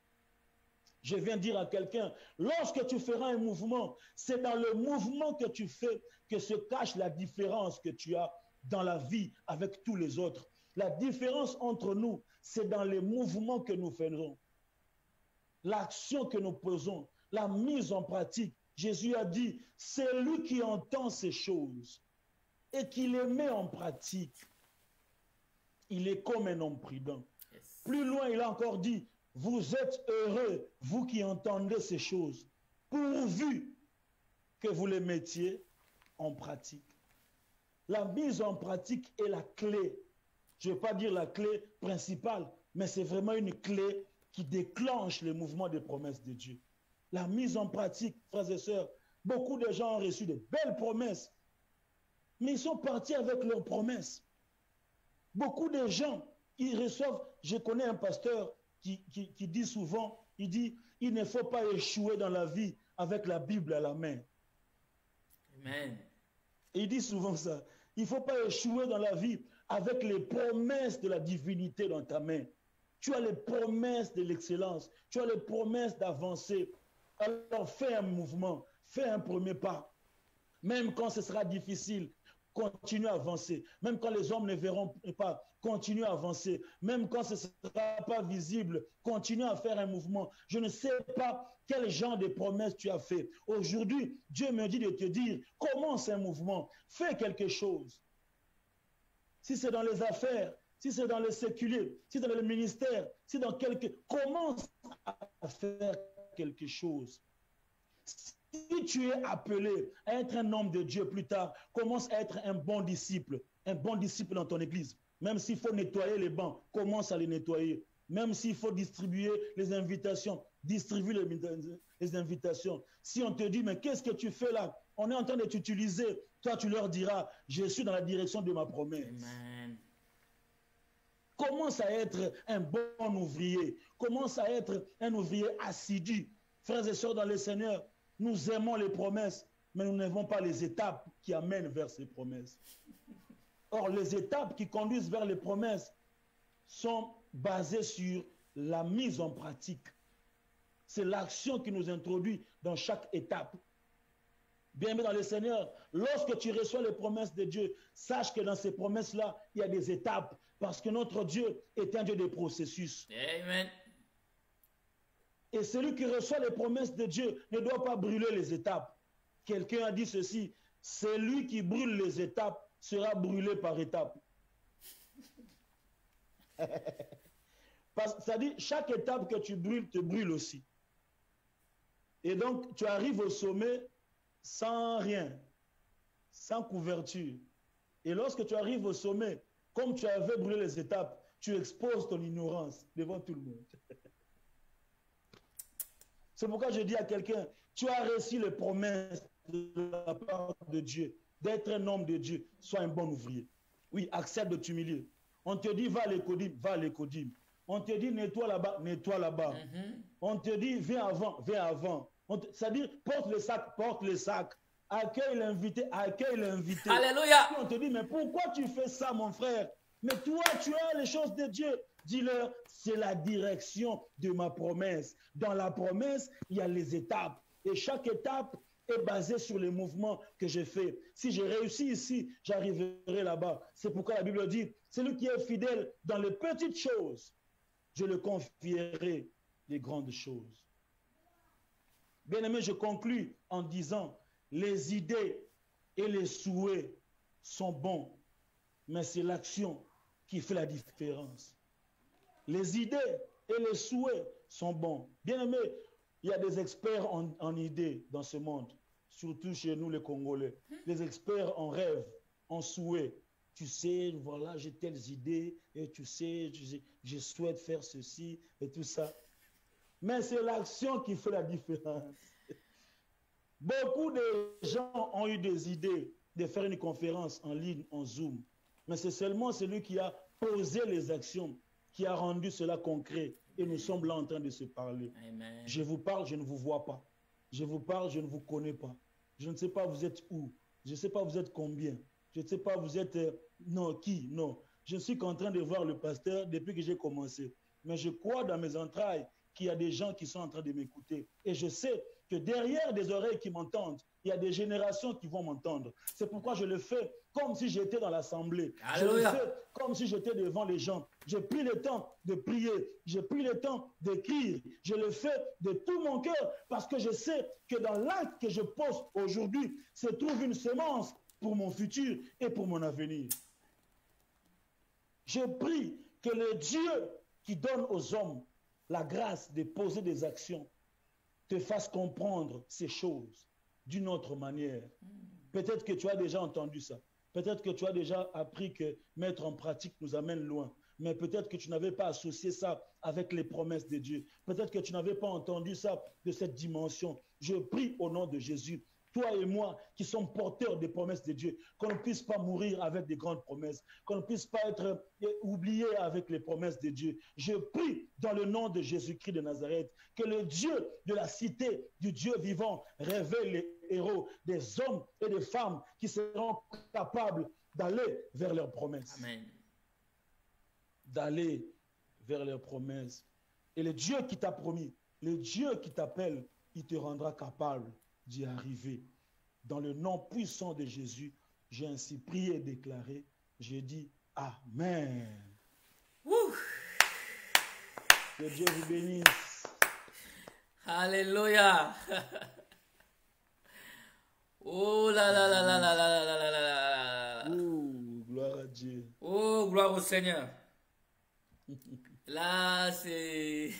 Je viens dire à quelqu'un, lorsque tu feras un mouvement, c'est dans le mouvement que tu fais que se cache la différence que tu as dans la vie avec tous les autres. La différence entre nous, c'est dans les mouvements que nous faisons, l'action que nous posons, la mise en pratique. Jésus a dit, c'est lui qui entend ces choses et qui les met en pratique. Il est comme un homme prudent. Yes. Plus loin, il a encore dit, vous êtes heureux, vous qui entendez ces choses, pourvu que vous les mettiez en pratique. La mise en pratique est la clé. Je ne vais pas dire la clé principale, mais c'est vraiment une clé qui déclenche le mouvement des promesses de Dieu. La mise en pratique, frères et sœurs, beaucoup de gens ont reçu de belles promesses, mais ils sont partis avec leurs promesses. Beaucoup de gens, ils reçoivent, je connais un pasteur qui dit souvent, il dit, il ne faut pas échouer dans la vie avec la Bible à la main. Amen. Et il dit souvent ça, il ne faut pas échouer dans la vie avec les promesses de la divinité dans ta main. Tu as les promesses de l'excellence, tu as les promesses d'avancer. Alors fais un mouvement, fais un premier pas. Même quand ce sera difficile, continue à avancer. Même quand les hommes ne verront pas, continue à avancer. Même quand ce ne sera pas visible, continue à faire un mouvement. Je ne sais pas quel genre de promesses tu as fait. Aujourd'hui, Dieu me dit de te dire, commence un mouvement, fais quelque chose. Si c'est dans les affaires, si c'est dans le séculier, si c'est dans le ministère, si dans commence à faire quelque chose. Si tu es appelé à être un homme de Dieu plus tard, commence à être un bon disciple dans ton église. Même s'il faut nettoyer les bancs, commence à les nettoyer. Même s'il faut distribuer les invitations, distribue les invitations. Si on te dit, mais qu'est-ce que tu fais là? On est en train de t'utiliser. Toi, tu leur diras, je suis dans la direction de ma promesse. Amen. Commence à être un bon ouvrier. Commence à être un ouvrier assidu. Frères et sœurs dans le Seigneur, nous aimons les promesses, mais nous n'avons pas les étapes qui amènent vers ces promesses. Or, les étapes qui conduisent vers les promesses sont basées sur la mise en pratique. C'est l'action qui nous introduit dans chaque étape. Bien-aimé dans le Seigneur, lorsque tu reçois les promesses de Dieu, sache que dans ces promesses-là, il y a des étapes, parce que notre Dieu est un Dieu de processus. Amen. Et celui qui reçoit les promesses de Dieu ne doit pas brûler les étapes. Quelqu'un a dit ceci, celui qui brûle les étapes sera brûlé par étapes. C'est-à-dire, chaque étape que tu brûles te brûle aussi. Et donc, tu arrives au sommet sans rien, sans couverture. Et lorsque tu arrives au sommet, comme tu avais brûlé les étapes, tu exposes ton ignorance devant tout le monde. C'est pourquoi je dis à quelqu'un, tu as reçu les promesses de la part de Dieu, d'être un homme de Dieu, sois un bon ouvrier. Oui, accepte de t'humilier. On te dit, va à l'écodim, va à l'écodim. On te dit nettoie là-bas, nettoie là-bas. On te dit viens avant, viens avant. C'est-à-dire porte le sac. Accueille l'invité, accueille l'invité. Alléluia. On te dit mais pourquoi tu fais ça mon frère? Mais toi tu as les choses de Dieu. Dis-leur, c'est la direction de ma promesse. Dans la promesse, il y a les étapes. Et chaque étape est basée sur les mouvements que j'ai faits. Si j'ai réussi ici, j'arriverai là-bas. C'est pourquoi la Bible dit, celui qui est fidèle dans les petites choses, je le confierai les grandes choses. Bien-aimé, je conclus en disant, les idées et les souhaits sont bons, mais c'est l'action qui fait la différence. Les idées et les souhaits sont bons. Bien-aimé, il y a des experts en idées dans ce monde, surtout chez nous les Congolais. Les experts en rêves, en souhaits. Tu sais, voilà, j'ai telles idées, et tu sais, je souhaite faire ceci et tout ça. Mais c'est l'action qui fait la différence. Beaucoup de gens ont eu des idées de faire une conférence en ligne, en Zoom. Mais c'est seulement celui qui a posé les actions qui a rendu cela concret. Et nous sommes là en train de se parler. Amen. Je vous parle, je ne vous vois pas. Je vous parle, je ne vous connais pas. Je ne sais pas vous êtes où. Je ne sais pas vous êtes combien. Je ne sais pas vous êtes non, qui, non. Je ne suis qu'en train de voir le pasteur depuis que j'ai commencé. Mais je crois dans mes entrailles qu'il y a des gens qui sont en train de m'écouter. Et je sais que derrière des oreilles qui m'entendent, il y a des générations qui vont m'entendre. C'est pourquoi je le fais comme si j'étais dans l'assemblée. Je le fais comme si j'étais devant les gens. J'ai pris le temps de prier. J'ai pris le temps d'écrire. Je le fais de tout mon cœur parce que je sais que dans l'acte que je pose aujourd'hui se trouve une semence pour mon futur et pour mon avenir. Je prie que le Dieu qui donne aux hommes la grâce de poser des actions te fasse comprendre ces choses d'une autre manière. Peut-être que tu as déjà entendu ça. Peut-être que tu as déjà appris que mettre en pratique nous amène loin. Mais peut-être que tu n'avais pas associé ça avec les promesses de Dieu. Peut-être que tu n'avais pas entendu ça de cette dimension. Je prie au nom de Jésus, toi et moi qui sommes porteurs des promesses de Dieu, qu'on ne puisse pas mourir avec des grandes promesses, qu'on ne puisse pas être oublié avec les promesses de Dieu. Je prie dans le nom de Jésus-Christ de Nazareth que le Dieu de la cité du Dieu vivant révèle les héros, des hommes et des femmes qui seront capables d'aller vers leurs promesses. Amen. D'aller vers leurs promesses. Et le Dieu qui t'a promis, le Dieu qui t'appelle, il te rendra capable d'y arriver. Dans le nom puissant de Jésus, j'ai ainsi prié et déclaré, j'ai dit Amen. Ouh. Que Dieu vous bénisse. Alléluia. Oh là là là là là là là là là là. Oh, gloire à Dieu. Oh, gloire au Seigneur. Là, c'est...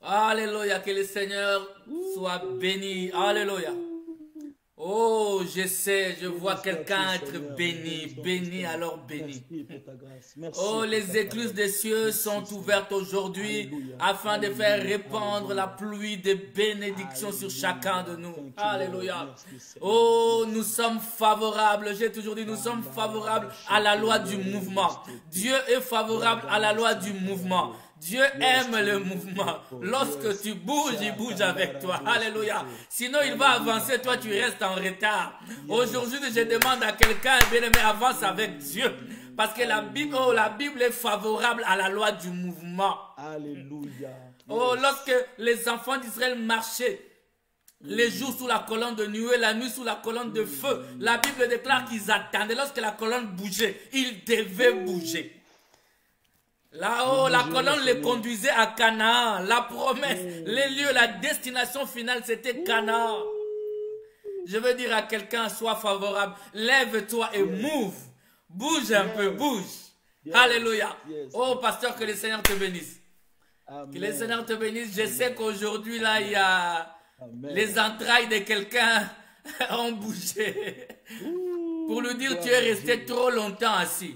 Alléluia, que le Seigneur soit béni. Alléluia. Oh, je sais, je vois quelqu'un être béni, béni alors béni. Oh, les écluses des cieux sont ouvertes aujourd'hui afin de faire répandre la pluie de bénédictions sur chacun de nous. Alléluia. Oh, nous sommes favorables, j'ai toujours dit, nous sommes favorables à la loi du mouvement. Dieu est favorable à la loi du mouvement. Dieu aime le mouvement. Lorsque tu bouges, il bouge avec toi. Alléluia. Sinon, il va avancer, toi tu restes en retard. Aujourd'hui, je demande à quelqu'un, bien aimé, avance avec Dieu. Parce que la Bible est favorable à la loi du mouvement. Alléluia. Oh, lorsque les enfants d'Israël marchaient, les jours sous la colonne de nuée, la nuit sous la colonne de feu, la Bible déclare qu'ils attendaient. Lorsque la colonne bougeait, ils devaient bouger. Là-haut, la colonne les conduisait à Canaan. La promesse, les lieux, la destination finale, c'était Canaan. Je veux dire à quelqu'un, sois favorable. Lève-toi et move. Bouge un peu, bouge. Alléluia. Oh, pasteur, que le Seigneur te bénisse. Amen. Que le Seigneur te bénisse. Je sais qu'aujourd'hui, là, il y a les entrailles de quelqu'un ont bougé. Pour lui dire, tu es resté trop longtemps assis.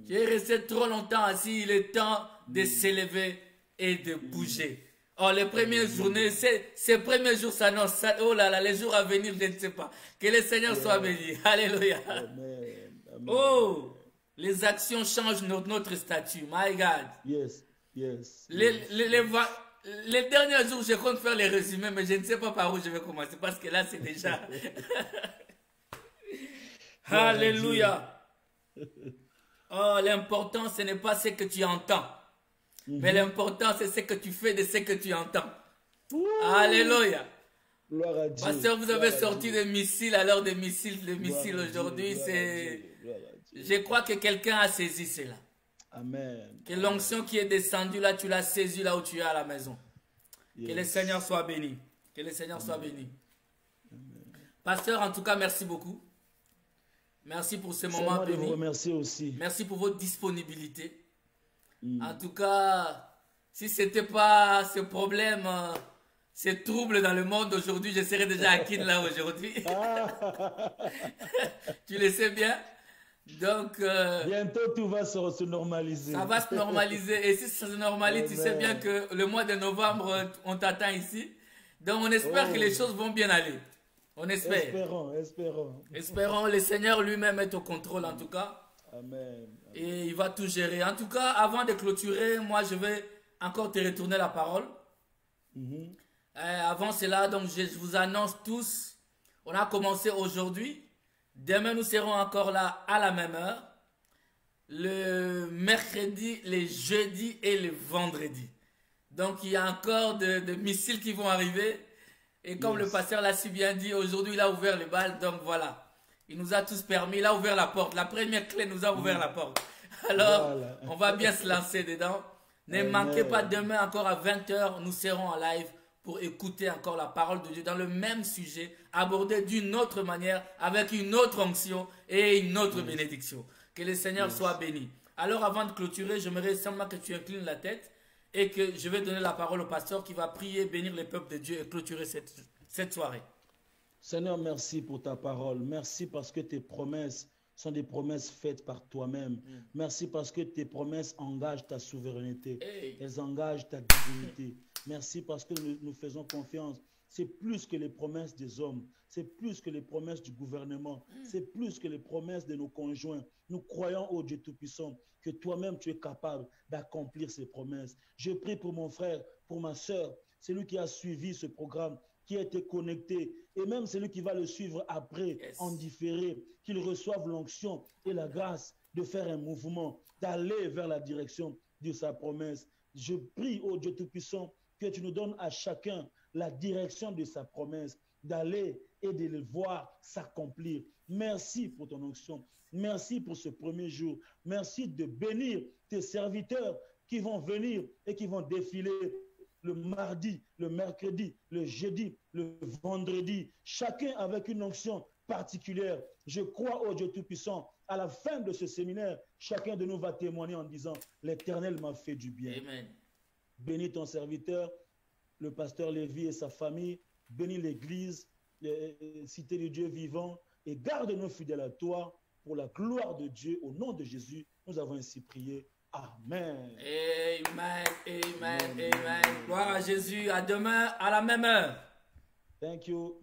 Tu es resté trop longtemps assis, il est temps de s'élever et de bouger. Oh, les premières journées, ces premiers jours s'annoncent. Oh là là, les jours à venir, je ne sais pas. Que le Seigneur soit béni. Alléluia. Amen. Amen. Oh, Les actions changent notre statut. My God. Yes, yes. Les derniers jours, je compte faire les résumés, mais je ne sais pas par où je vais commencer parce que là, c'est déjà. Alléluia. Oh, l'important, ce n'est pas ce que tu entends, mais l'important, c'est ce que tu fais de ce que tu entends. Alléluia. Gloire à Dieu. Pasteur, vous avez sorti des missiles, alors des missiles aujourd'hui, c'est. Je crois que quelqu'un a saisi cela. Amen. Que l'onction qui est descendue là, tu l'as saisie là où tu es à la maison. Yes. Que le Seigneur soit béni. Que le Seigneur soit béni. Amen. Pasteur, en tout cas, merci beaucoup. Merci pour ce moment béni. Vous remercier aussi. Merci pour votre disponibilité. En tout cas, si ce n'était pas ce problème, ces troubles dans le monde aujourd'hui, je serais déjà à Kin là aujourd'hui. Tu le sais bien. Donc, bientôt tout va se normaliser. Ça va se normaliser. Et si ça se normalise, tu sais bien que le mois de novembre, on t'attend ici. Donc, on espère que les choses vont bien aller. On espère. Espérons. Le Seigneur lui-même est au contrôle en tout cas. Amen. Et il va tout gérer. En tout cas, avant de clôturer, moi, je vais encore te retourner la parole. Avant cela, donc, je vous annonce tous, on a commencé aujourd'hui. Demain, nous serons encore là à la même heure. Le mercredi, les jeudis et le vendredi. Donc, il y a encore de missiles qui vont arriver. Et comme le pasteur l'a si bien dit, aujourd'hui, il a ouvert les balles. Donc, voilà. Il nous a tous permis. Il a ouvert la porte. La première clé nous a ouvert la porte. Alors, on va bien se lancer dedans. Ne manquez pas demain encore à 20 h. Nous serons en live pour écouter encore la parole de Dieu dans le même sujet, abordé d'une autre manière, avec une autre onction et une autre bénédiction. Que le Seigneur soit béni. Alors avant de clôturer, j'aimerais simplement que tu inclines la tête et que je vais donner la parole au pasteur qui va prier, bénir le peuple de Dieu et clôturer cette soirée. Seigneur, merci pour ta parole. Merci parce que tes promesses sont des promesses faites par toi-même. Merci parce que tes promesses engagent ta souveraineté. Elles engagent ta divinité. Merci parce que nous faisons confiance. C'est plus que les promesses des hommes. C'est plus que les promesses du gouvernement. C'est plus que les promesses de nos conjoints. Nous croyons au Dieu Tout-Puissant que toi-même tu es capable d'accomplir ces promesses. Je prie pour mon frère, pour ma soeur, celui qui a suivi ce programme, qui a été connecté, et même celui qui va le suivre après, en différé, qu'il reçoive l'onction et la grâce de faire un mouvement, d'aller vers la direction de sa promesse. Je prie au Dieu Tout-Puissant que tu nous donnes à chacun la direction de sa promesse, d'aller et de le voir s'accomplir. Merci pour ton onction. Merci pour ce premier jour. Merci de bénir tes serviteurs qui vont venir et qui vont défiler le mardi, le mercredi, le jeudi, le vendredi, chacun avec une onction particulière. Je crois au Dieu Tout-Puissant. À la fin de ce séminaire, chacun de nous va témoigner en disant « L'Éternel m'a fait du bien ». Amen. Bénis ton serviteur, le pasteur Lévi et sa famille. Bénis l'Église, Cité de Dieu vivant, et garde-nous fidèles à toi pour la gloire de Dieu. Au nom de Jésus, nous avons ainsi prié. Amen. Amen, amen, amen. Gloire à Jésus. À demain, à la même heure. Thank you.